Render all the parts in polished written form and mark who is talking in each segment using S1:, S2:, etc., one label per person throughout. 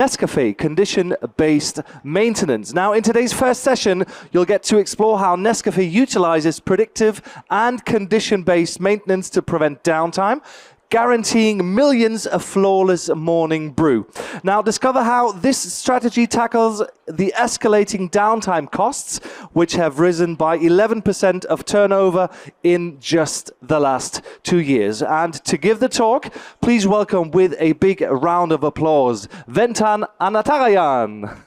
S1: Nescafé, condition-based maintenance. Now, in today's first session, you'll get to explore how Nescafé utilizes predictive and condition-based maintenance to prevent downtime, guaranteeing millions of flawless morning brew. Now, discover how this strategy tackles the escalating downtime costs, which have risen by 11% of turnover in just the last 2 years. And to give the talk, please welcome with a big round of applause, Ventan Anatarayan.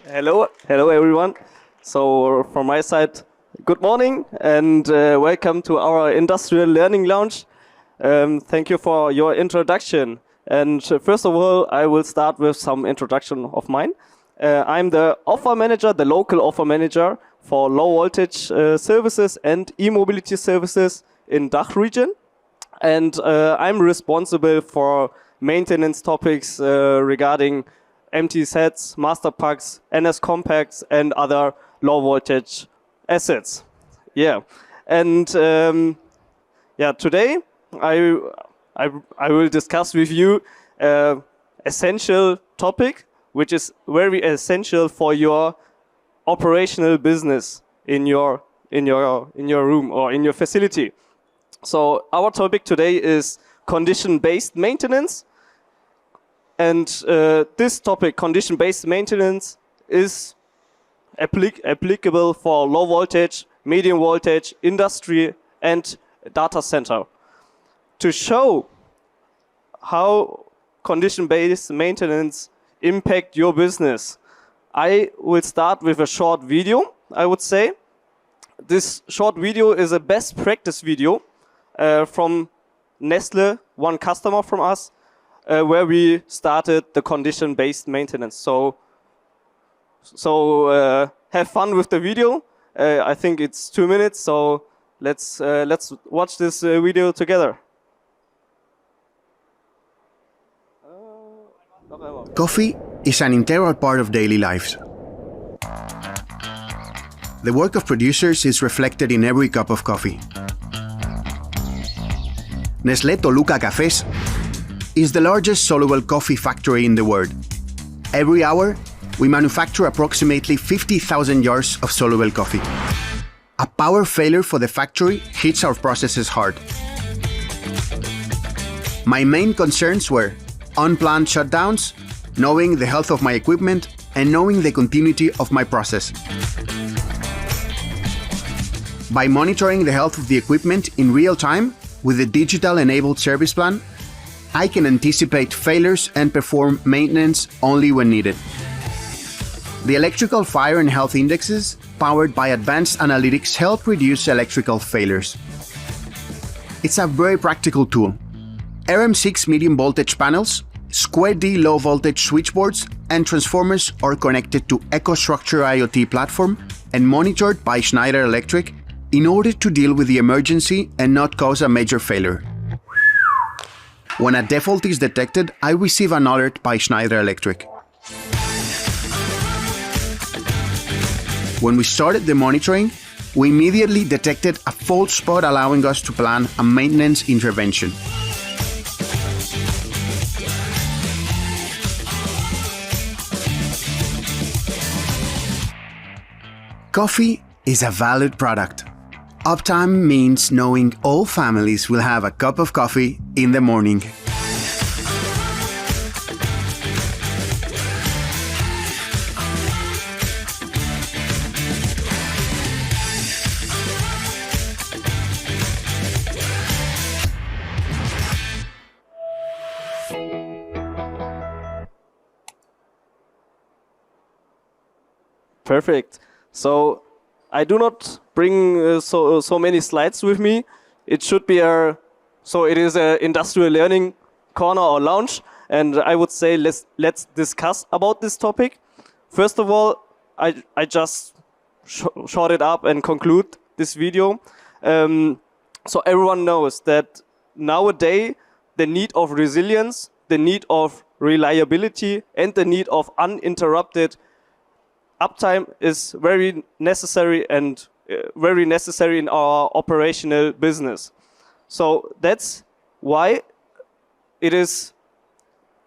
S2: Hello everyone. So from my side, good morning and welcome to our Industrial Learning Lounge. Thank you for your introduction. And first of all, I will start with some introduction of mine. I'm the offer manager, the local offer manager for low voltage services and e-mobility services in DACH region. And I'm responsible for maintenance topics regarding empty sets, master packs, NS compacts and other low voltage assets. And today I will discuss with you essential topic which is very essential for your operational business in your room or in your facility. So our topic today is condition-based maintenance, and this topic, condition-based maintenance, is applicable for low voltage, medium voltage, industry and data center. To show how condition-based maintenance impact your business, I will start with a short video, I would say. This short video is a best practice video from Nestle, one customer from us, where we started the condition-based maintenance. So have fun with the video. I think it's 2 minutes, so let's watch this video together.
S3: Coffee is an integral part of daily lives. The work of producers is reflected in every cup of coffee. Nestlé Toluca Cafés is the largest soluble coffee factory in the world. Every hour, we manufacture approximately 50,000 jars of soluble coffee. A power failure for the factory hits our processes hard. My main concerns were unplanned shutdowns, knowing the health of my equipment, and knowing the continuity of my process. By monitoring the health of the equipment in real time with the digital-enabled service plan, I can anticipate failures and perform maintenance only when needed. The electrical fire and health indexes, powered by advanced analytics, help reduce electrical failures. It's a very practical tool. RM6 medium voltage panels, Square D low voltage switchboards, and transformers are connected to EcoStruxure IoT platform and monitored by Schneider Electric in order to deal with the emergency and not cause a major failure. When a default is detected, I receive an alert by Schneider Electric. When we started the monitoring, we immediately detected a fault spot, allowing us to plan a maintenance intervention. Coffee is a valued product. Uptime means knowing all families will have a cup of coffee in the morning.
S2: Perfect. So I do not bring so many slides with me. It should be it is a industrial learning corner or lounge, and I would say let's discuss about this topic. First of all, I just short it up and conclude this video. So everyone knows that nowadays the need of resilience, the need of reliability, and the need of uninterrupted uptime is very necessary in our operational business. So that's why it is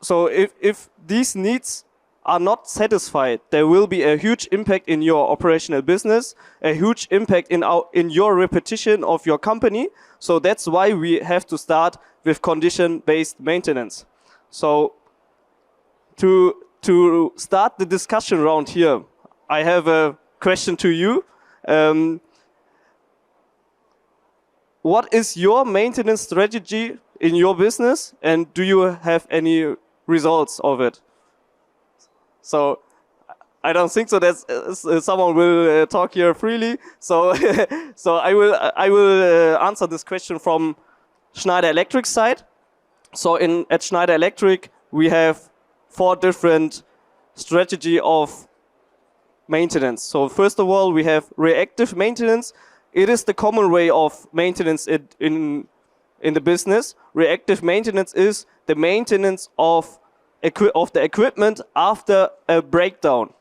S2: so if these needs are not satisfied, there will be a huge impact in your operational business, a huge impact in your repetition of your company. So that's why we have to start with condition-based maintenance. So to start the discussion round here, I have a question to you. What is your maintenance strategy in your business, and do you have any results of it? So I don't think so that someone will talk here freely. So so I will answer this question from Schneider Electric side. So at Schneider Electric we have 4 different strategy of maintenance. So first of all, we have reactive maintenance. It is the common way of maintenance in the business. Reactive maintenance is the maintenance of the equipment after a breakdown.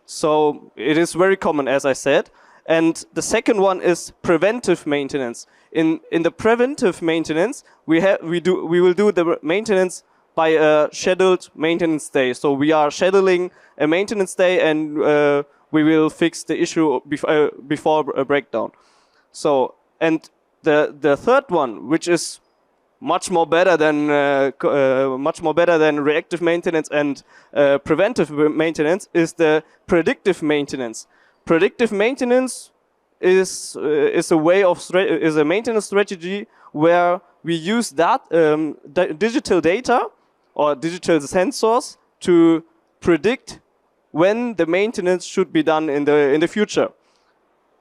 S2: So it is very common, as I said. And the second one is preventive maintenance. In the preventive maintenance, we will do the maintenance by a scheduled maintenance day. So we are scheduling a maintenance day, and we will fix the issue before a breakdown. So, and the third one, which is much more better than reactive maintenance and preventive maintenance, is the predictive maintenance. Predictive maintenance is a maintenance strategy where we use digital data or digital sensors to predict when the maintenance should be done in the future.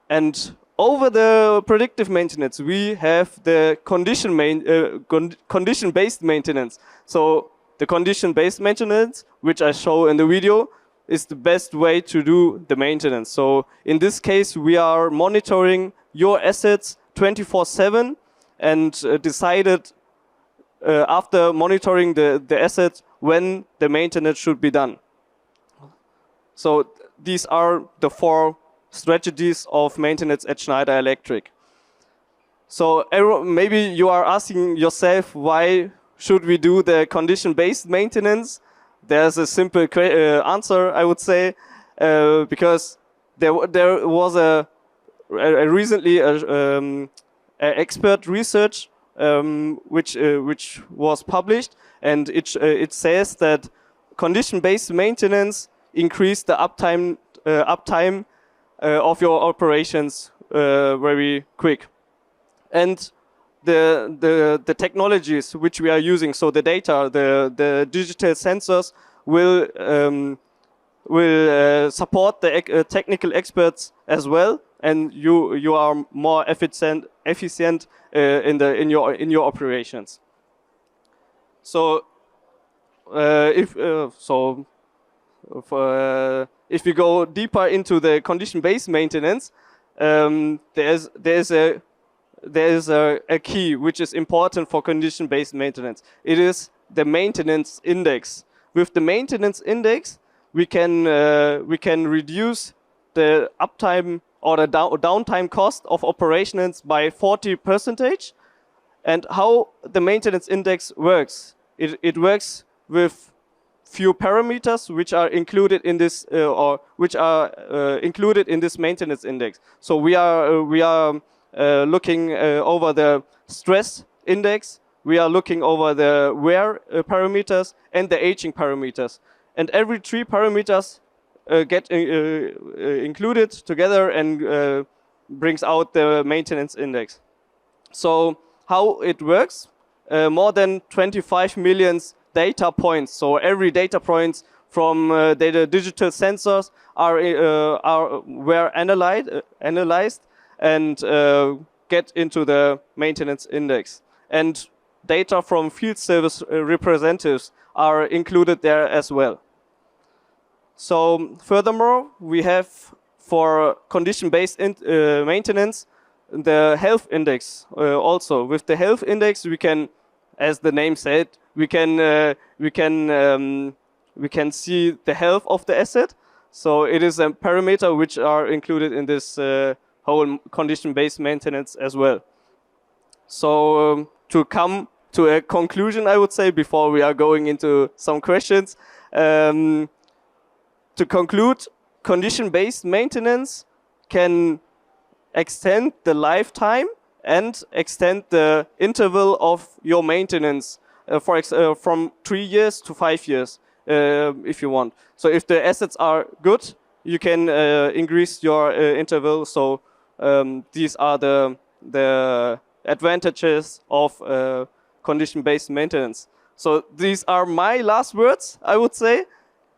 S2: And over the predictive maintenance, we have the condition-based maintenance. So the condition-based maintenance, which I show in the video, is the best way to do the maintenance. So in this case, we are monitoring your assets 24/7 and decided after monitoring the assets when the maintenance should be done. So these are the 4 strategies of maintenance at Schneider Electric. So maybe you are asking yourself, why should we do the condition-based maintenance? There's a simple answer, I would say, because there was recently expert research which was published, and it says that condition-based maintenance increased the uptime of your operations very quick. And the technologies which we are using, so the data, the digital sensors will support the technical experts as well, and you are more efficient in your operations. So if we go deeper into the condition-based maintenance, there is a key which is important for condition-based maintenance. It is the maintenance index. With the maintenance index, we can reduce the uptime or the downtime cost of operations by 40%. And how the maintenance index works? It works with few parameters which are included in this included in this maintenance index. So we are looking over the stress index, we are looking over the wear parameters and the aging parameters. And every 3 parameters get included together and brings out the maintenance index. So how it works? More than 25 million data points. So every data points from the digital sensors were analyzed and get into the maintenance index. And data from field service representatives are included there as well. So furthermore, we have for condition-based maintenance the health index also. With the health index, we can, as the name said, we can see the health of the asset. So it is a parameter which are included in this whole condition-based maintenance as well. So to come to a conclusion, I would say, before we are going into some questions. To conclude, condition-based maintenance can extend the lifetime and extend the interval of your maintenance, from 3 years to 5 years, if you want. So if the assets are good, you can increase your interval. So these are the advantages of condition-based maintenance. So these are my last words, I would say.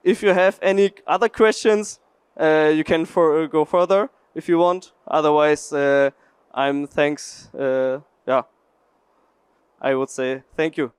S2: If you have any other questions, you can go further if you want. Otherwise, I would say thank you.